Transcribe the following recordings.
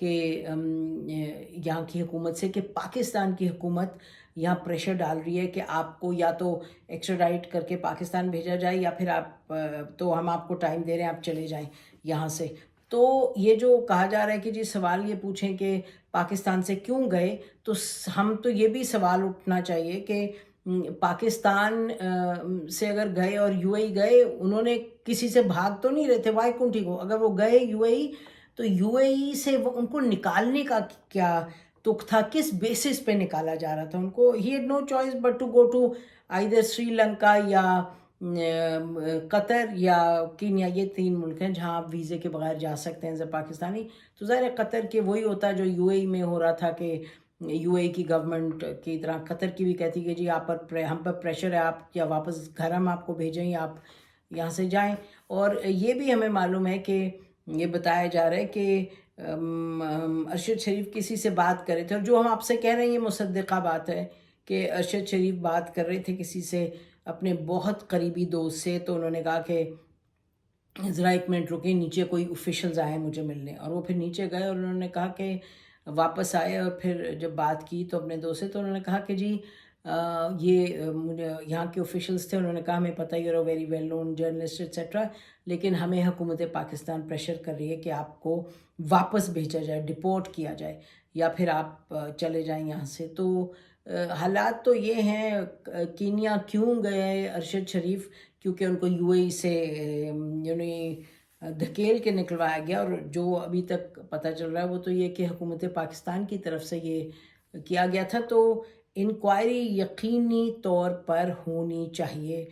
کہ یہاں کی حکومت سے کہ پاکستان کی حکومت یہاں پریشر ڈال رہی ہے کہ آپ کو یا تو ایکسٹراڈائٹ کر کے پاکستان بھیجا جائے یا پھر آپ تو ہم آپ کو ٹائم دے رہے ہیں آپ چلے جائیں یہاں سے. تو یہ جو کہا جا رہا ہے کہ جی سوال یہ پوچھیں کہ پاکستان سے کیوں گئے, تو ہم تو یہ بھی سوال اٹھنا چاہیے کہ پاکستان سے اگر گئے اور یو اے ای گئے, انہوں نے کسی سے بھاگ تو نہیں رہے تھے, وائی کونٹ ہی گو. اگر وہ گئے یو اے ای تو یو اے ای سے ان کو نکالنے کا کیا تک تھا, کس بیسس پہ نکالا جا رہا تھا ان کو. He had no choice but to go to either Sri Lanka یا قطر یا کینیا. یہ 3 ملک ہیں جہاں آپ ویزے کے بغیر جا سکتے ہیں ایز اے پاکستانی. تو ظاہر ہے قطر کے وہی ہوتا جو یو اے ای میں ہو رہا تھا کہ یو اے ای کی گورنمنٹ کی طرح قطر کی بھی کہتی کہ جی آپ پر ہم پر پریشر ہے, آپ یا واپس گھر ہم آپ کو بھیجیں یا آپ یہاں سے جائیں. اور یہ بھی ہمیں معلوم ہے کہ یہ بتایا جا رہا ہے کہ ارشد شریف کسی سے بات کر رہے تھے, اور جو ہم آپ سے کہہ رہے ہیں یہ مصدقہ بات ہے کہ ارشد شریف بات کر رہے تھے کسی سے, اپنے بہت قریبی دوست سے. تو انہوں نے کہا کہ ذرا 1 منٹ رکیں, نیچے کوئی اوفیشلز آئے ہیں مجھے ملنے. اور وہ پھر نیچے گئے اور انہوں نے کہا کہ واپس آئے اور پھر جب بات کی تو اپنے دوست سے, تو انہوں نے کہا کہ جی یہ مجھے یہاں کے اوفیشلز تھے, انہوں نے کہا ہمیں پتہ ہی very well known journalist etcetera, لیکن ہمیں حکومت پاکستان پریشر کر رہی ہے کہ آپ کو واپس بھیجا جائے, ڈپورٹ کیا جائے یا پھر آپ چلے جائیں یہاں سے. تو حالات تو یہ ہیں. کینیا کیوں گئے ارشد شریف, کیونکہ ان کو یو اے ای سے دھکیل کے نکلوایا گیا. اور جو ابھی تک پتہ چل رہا ہے وہ تو یہ کہ حکومت پاکستان کی طرف سے یہ کیا گیا تھا. تو انکوائری یقینی طور پر ہونی چاہیے,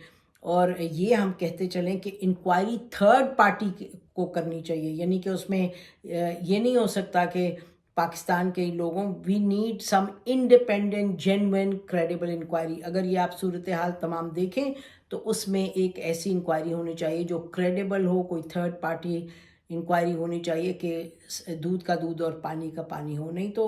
اور یہ ہم کہتے چلیں کہ انکوائری تھرڈ پارٹی کو کرنی چاہیے. یعنی کہ اس میں یہ نہیں ہو سکتا کہ پاکستان کے لوگوں, we need some independent genuine credible inquiry. اگر یہ آپ صورتحال تمام دیکھیں تو اس میں ایک ایسی انکوائری ہونی چاہیے جو کریڈیبل ہو, کوئی تھرڈ پارٹی انکوائری ہونی چاہیے کہ دودھ کا دودھ اور پانی کا پانی ہو. نہیں تو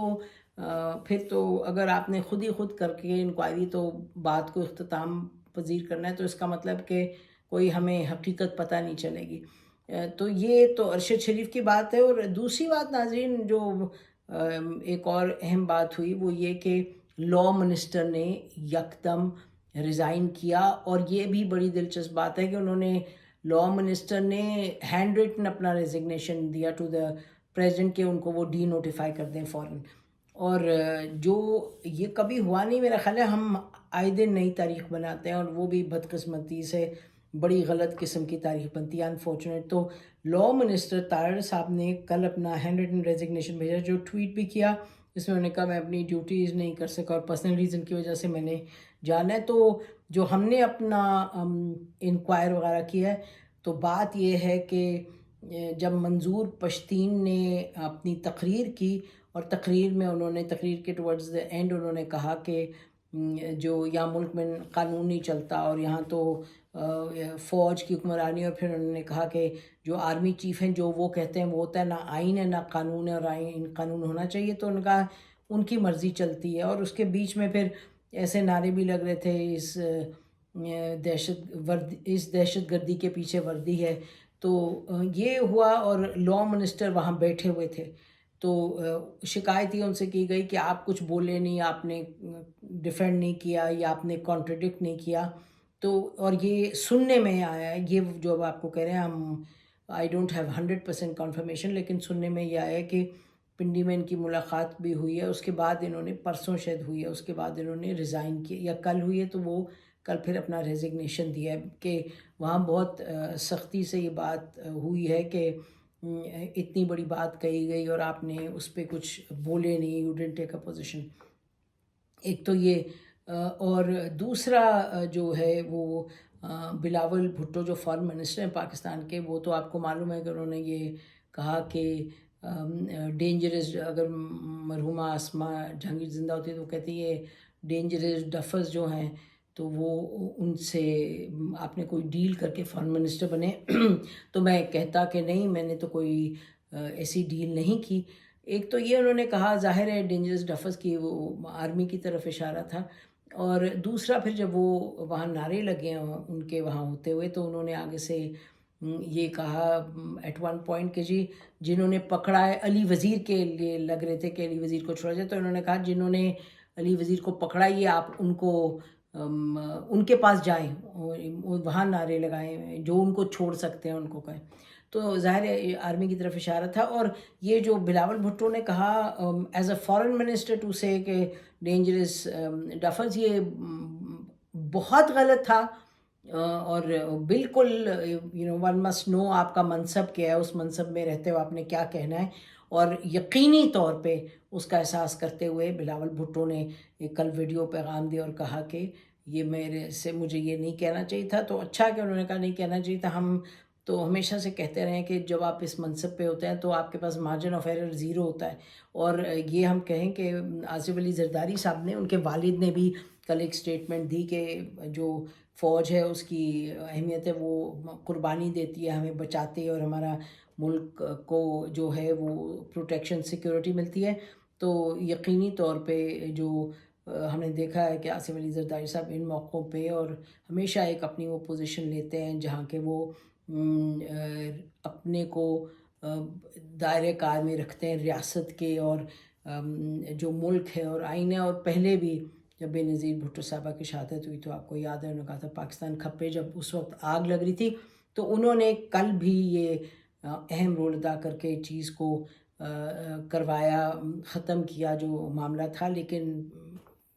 پھر تو اگر آپ نے خود ہی خود کر کے انکوائری تو بات کو اختتام پذیر کرنا ہے, تو اس کا مطلب کہ کوئی ہمیں حقیقت پتہ نہیں چلے گی. تو یہ تو ارشد شریف کی بات ہے. اور دوسری بات ناظرین جو ایک اور اہم بات ہوئی وہ یہ کہ لا منسٹر نے یکدم ریزائن کیا. اور یہ بھی بڑی دلچسپ بات ہے کہ انہوں نے لا منسٹر نے ہینڈ ریٹن اپنا ریزگنیشن دیا ٹو دا پریزیڈنٹ کہ ان کو وہ ڈی نوٹیفائی کر دیں فوراً. اور جو یہ کبھی ہوا نہیں میرا خیال ہے. ہم آئے دن نئی تاریخ بناتے ہیں اور وہ بھی بدقسمتی سے بڑی غلط قسم کی تاریخ بنتی ہے, انفارچونیٹ. تو لا منسٹر طاہر صاحب نے کل اپنا ہینڈ ریٹن ریزگنیشن بھیجا, جو ٹویٹ بھی کیا, جس میں انہوں نے کہا میں اپنی ڈیوٹیز نہیں کر سکا اور پرسنل ریزن کی وجہ سے میں نے جانا ہے. تو جو ہم نے اپنا انکوائر وغیرہ کیا ہے, تو بات یہ ہے کہ جب منظور پشتین نے اپنی تقریر کی, اور تقریر میں انہوں نے تقریر کے ٹورڈز دا اینڈ انہوں نے کہا کہ جو یہاں ملک میں قانون نہیں چلتا اور یہاں تو فوج کی حکمرانی. اور پھر انہوں نے کہا کہ جو آرمی چیف ہیں جو وہ کہتے ہیں وہ ہوتا ہے, نہ آئین ہے نہ قانون ہے, اور آئین قانون ہونا چاہیے. تو ان کا ان کی مرضی چلتی ہے. اور اس کے بیچ میں پھر ایسے نعرے بھی لگ رہے تھے اس دہشت گردی کے پیچھے وردی ہے. تو یہ ہوا اور لا منسٹر وہاں بیٹھے ہوئے تھے. تو شکایت یہ ان سے کی گئی کہ آپ کچھ بولے نہیں, آپ نے ڈیفینڈ نہیں کیا یا آپ نے کانٹرڈکٹ نہیں کیا. تو اور یہ سننے میں آیا ہے, یہ جو اب آپ کو کہہ رہے ہیں ہم آئی ڈونٹ ہیو 100% کنفرمیشن, لیکن سننے میں یہ آیا ہے کہ پنڈی میں ان کی ملاقات بھی ہوئی ہے. اس کے بعد انہوں نے پرسوں شاید ہوئی ہے, اس کے بعد انہوں نے ریزائن کیا یا کل ہوئی ہے. تو وہ کل پھر اپنا ریزگنیشن دیا ہے کہ وہاں بہت سختی سے یہ بات ہوئی ہے کہ اتنی بڑی بات کہی گئی اور آپ نے اس پہ کچھ بولے نہیں, you didn't take a position. ایک تو یہ, اور دوسرا جو ہے وہ بلاول بھٹو جو فارن منسٹر ہیں پاکستان کے, وہ تو آپ کو معلوم ہے کہ انہوں نے یہ کہا کہ ڈینجرس, اگر مرحومہ آسما جہانگیر زندہ ہوتی ہے تو کہتی ہے یہ ڈینجرس ڈفرز جو ہیں تو وہ ان سے آپ نے کوئی ڈیل کر کے فارن منسٹر بنے. تو میں کہتا کہ نہیں, میں نے تو کوئی ایسی ڈیل نہیں کی. ایک تو یہ انہوں نے کہا, ظاہر ہے ڈینجرس ڈفرز کی وہ آرمی کی طرف اشارہ تھا. اور دوسرا پھر جب وہ وہاں نعرے لگے ہیں ان کے وہاں ہوتے ہوئے, تو انہوں نے آگے سے یہ کہا ایٹ ون پوائنٹ کہ جی جنہوں نے پکڑا ہے علی وزیر کے لیے لگ رہے تھے کہ علی وزیر کو چھوڑا جائے، تو انہوں نے کہا جنہوں نے علی وزیر کو پکڑا یہ آپ ان کو ان کے پاس جائیں، وہاں نعرے لگائیں، جو ان کو چھوڑ سکتے ہیں ان کو کہیں. تو ظاہر ہے آرمی کی طرف اشارہ تھا. اور یہ جو بلاول بھٹو نے کہا as a foreign minister to say کہ ڈینجرس ڈفرز، یہ بہت غلط تھا. اور بالکل ون مسٹ نو آپ کا منصب کیا ہے، اس منصب میں رہتے ہوئے آپ نے کیا کہنا ہے. اور یقینی طور پہ اس کا احساس کرتے ہوئے بلاول بھٹو نے ایک کل ویڈیو پیغام دیا اور کہا کہ یہ میرے سے مجھے یہ نہیں کہنا چاہیے تھا. تو اچھا کہ انہوں نے کہا نہیں کہنا چاہیے تھا. ہم تو ہمیشہ سے کہتے رہے ہیں کہ جب آپ اس منصب پہ ہوتے ہیں تو آپ کے پاس مارجن آف ایرر زیرو ہوتا ہے. اور یہ ہم کہیں کہ آصف علی زرداری صاحب نے، ان کے والد نے بھی کل ایک اسٹیٹمنٹ دی کہ جو فوج ہے اس کی اہمیت ہے، وہ قربانی دیتی ہے، ہمیں بچاتے اور ہمارا ملک کو جو ہے وہ پروٹیکشن سیکیورٹی ملتی ہے. تو یقینی طور پہ جو ہم نے دیکھا ہے کہ آصف علی زرداری صاحب ان موقعوں پہ اور ہمیشہ ایک اپنی وہ پوزیشن لیتے ہیں جہاں کہ وہ اپنے کو دائرۂ کار میں رکھتے ہیں ریاست کے اور جو ملک ہے اور آئین ہے. اور پہلے بھی جب بے نظیر بھٹو صاحبہ کی شہادت ہوئی تو آپ کو یاد ہے انہوں نے کہا تھا پاکستان کھپے، جب اس وقت آگ لگ رہی تھی تو انہوں نے کل بھی یہ اہم رول ادا کر کے چیز کو کروایا، ختم کیا جو معاملہ تھا. لیکن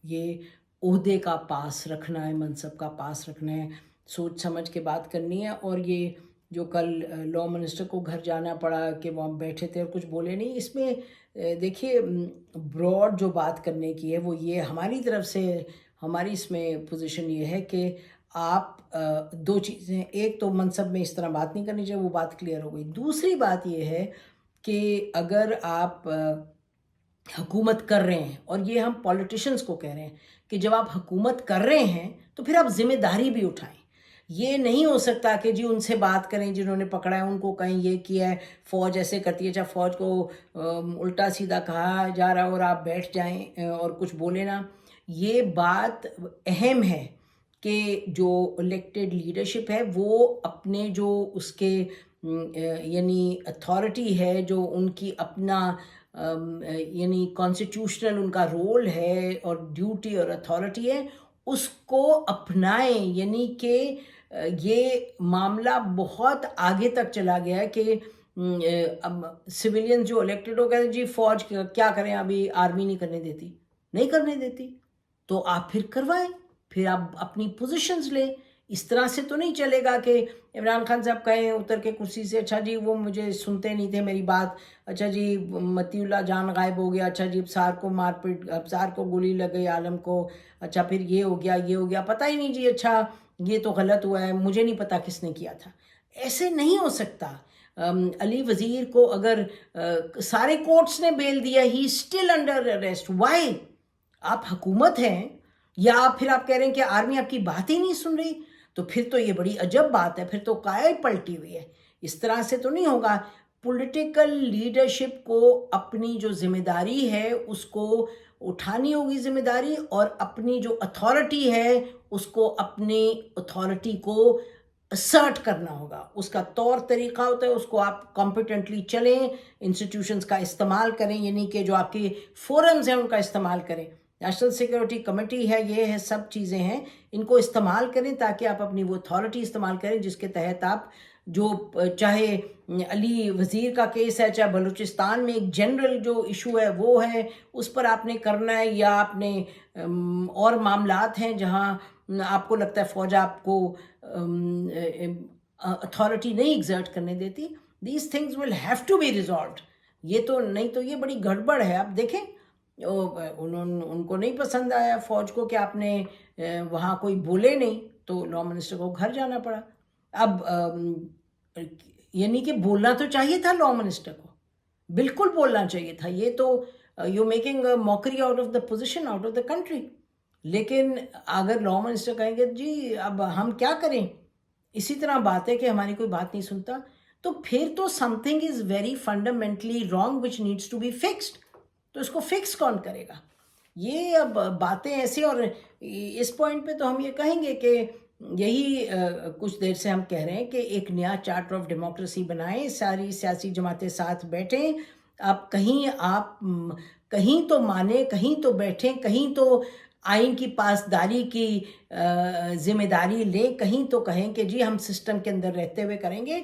یہ عہدے کا پاس رکھنا ہے، منصب کا پاس رکھنا ہے، سوچ سمجھ کے بات کرنی ہے. اور یہ جو کل لاء منسٹر کو گھر جانا پڑا کہ وہاں بیٹھے تھے اور کچھ بولے نہیں، اس میں دیکھیے براڈ جو بات کرنے کی ہے وہ یہ ہماری طرف سے، ہماری اس میں پوزیشن یہ ہے کہ آپ دو چیزیں، ایک تو منصب میں اس طرح بات نہیں کرنی چاہیے، وہ بات کلیئر ہو گئی. دوسری بات یہ ہے کہ اگر آپ حکومت کر رہے ہیں، اور یہ ہم پولیٹیشنز کو کہہ رہے ہیں کہ جب آپ حکومت کر رہے ہیں تو پھر آپ ذمہ داری بھی اٹھائیں. یہ نہیں ہو سکتا کہ جی ان سے بات کریں جنہوں نے پکڑا ہے، ان کو کہیں یہ کیا ہے، فوج ایسے کرتی ہے، اچھا فوج کو الٹا سیدھا کہا جا رہا اور آپ بیٹھ جائیں اور کچھ بولے نا. یہ بات اہم ہے کہ جو الیکٹڈ لیڈرشپ ہے وہ اپنے جو اس کے یعنی اتھارٹی ہے، جو ان کی اپنا یعنی کانسٹیٹیوشنل ان کا رول ہے اور ڈیوٹی اور اتھارٹی ہے، اس کو اپنائیں. یعنی کہ یہ معاملہ بہت آگے تک چلا گیا ہے کہ سویلین جو الیکٹڈ ہو گئے، جی فوج کیا کریں، ابھی آرمی نہیں کرنے دیتی تو آپ پھر کروائیں، پھر آپ اپنی پوزیشنز لیں. اس طرح سے تو نہیں چلے گا کہ عمران خان صاحب کہیں اتر کے کرسی سے اچھا جی وہ مجھے سنتے نہیں تھے میری بات، اچھا جی متی اللہ جان غائب ہو گیا، اچھا جی ابصار کو مار پیٹ، ابصار کو گولی لگ گئی عالم کو، اچھا پھر یہ ہو گیا پتہ ہی نہیں جی، اچھا یہ تو غلط ہوا ہے، مجھے نہیں پتا کس نے کیا تھا. ایسے نہیں ہو سکتا. علی وزیر کو اگر سارے کورٹس نے بیل دیا، he still under arrest. Why? آپ حکومت ہیں، یا پھر آپ کہہ رہے ہیں کہ آرمی آپ کی بات ہی نہیں سن رہی؟ تو پھر تو یہ بڑی عجب بات ہے، پھر تو قائل پلٹی ہوئی ہے. اس طرح سے تو نہیں ہوگا. پولیٹیکل لیڈرشپ کو اپنی جو ذمہ داری ہے اس کو اٹھانی ہوگی ذمہ داری، اور اپنی جو اتھارٹی ہے اس کو اپنی اتھارٹی کو اسرٹ کرنا ہوگا. اس کا طور طریقہ ہوتا ہے، اس کو آپ کمپیٹنٹلی چلیں، انسٹیٹیوشنز کا استعمال کریں، یعنی کہ جو آپ کے فورمز ہیں ان کا استعمال کریں. نیشنل سیکیورٹی کمیٹی ہے، یہ ہے، سب چیزیں ہیں، ان کو استعمال کریں تاکہ آپ اپنی وہ اتھارٹی استعمال کریں جس کے تحت آپ جو چاہے علی وزیر کا کیس ہے، چاہے بلوچستان میں ایک جنرل جو ایشو ہے وہ ہے، اس پر آپ نے کرنا ہے، یا آپ نے اور معاملات ہیں جہاں آپ کو لگتا ہے فوج آپ کو اتھارٹی نہیں ایگزرٹ کرنے دیتی. These things will have to be resolved. یہ تو نہیں تو یہ بڑی گڑبڑ ہے. آپ دیکھیں ان کو نہیں پسند آیا فوج کو کہ آپ نے وہاں کوئی بولے نہیں، تو لاء منسٹر کو گھر جانا پڑا. اب یعنی کہ بولنا تو چاہیے تھا لاء منسٹر کو، بالکل بولنا چاہیے تھا. یہ تو you making mockery out of the position, out of the country. لیکن اگر لاء منسٹر کہیں گے جی اب ہم کیا کریں، اسی طرح بات ہے کہ ہماری کوئی بات نہیں سنتا، تو پھر تو something is very fundamentally wrong which needs to be fixed. تو اس کو فکس کون کرے گا؟ یہ اب باتیں ایسی. اور اس پوائنٹ پہ تو ہم یہ کہیں گے کہ یہی کچھ دیر سے ہم کہہ رہے ہیں کہ ایک نیا چارٹر آف ڈیموکریسی بنائیں، ساری سیاسی جماعتیں ساتھ بیٹھیں، آپ کہیں تو مانیں، کہیں تو بیٹھیں، کہیں تو آئین کی پاسداری کی ذمہ داری لیں، کہیں تو کہیں کہ جی ہم سسٹم کے اندر رہتے ہوئے کریں گے۔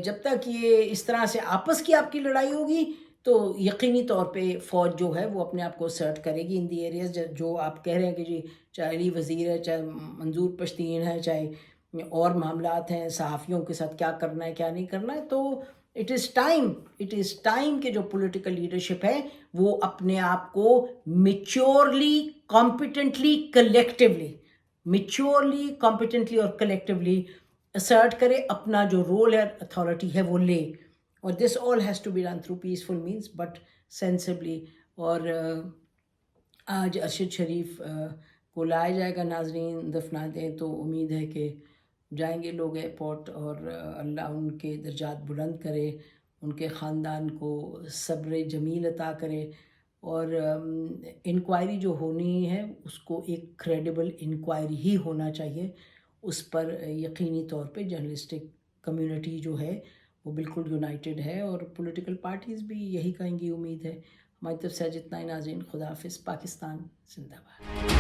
جب تک یہ اس طرح سے آپس کی آپ کی لڑائی ہوگی تو یقینی طور پہ فوج جو ہے وہ اپنے آپ کو اسرٹ کرے گی ان دی ایریاز جو آپ کہہ رہے ہیں کہ جی چاہے علی وزیر ہے، چاہے منظور پشتین ہے، چاہے اور معاملات ہیں، صحافیوں کے ساتھ کیا کرنا ہے کیا نہیں کرنا ہے۔ تو اٹ از ٹائم کہ جو پولیٹیکل لیڈرشپ ہے وہ اپنے آپ کو میچورلی کمپیٹنٹلی اور کلیکٹیولی اسرٹ کرے، اپنا جو رول ہے اتھارٹی ہے وہ لے، اور this all has to be done through peaceful means but sensibly. اور آج ارشد شریف کو لایا جائے گا، ناظرین دفناتے تو امید ہے کہ جائیں گے لوگ ایئرپورٹ، اور اللہ ان کے درجات بلند کرے، ان کے خاندان کو صبر جمیل عطا کرے، اور انکوائری جو ہونی ہے اس کو ایک کریڈیبل انکوائری ہی ہونا چاہیے، اس پر یقینی طور پہ جرنلسٹک کمیونٹی جو ہے وہ بالکل یونائٹڈ ہے، اور پولیٹیکل پارٹیز بھی یہی کہیں گی، امید ہے۔ ہماری طرف سے آج اتنا ہی ناظرین، خدا حافظ، پاکستان زندہ باد۔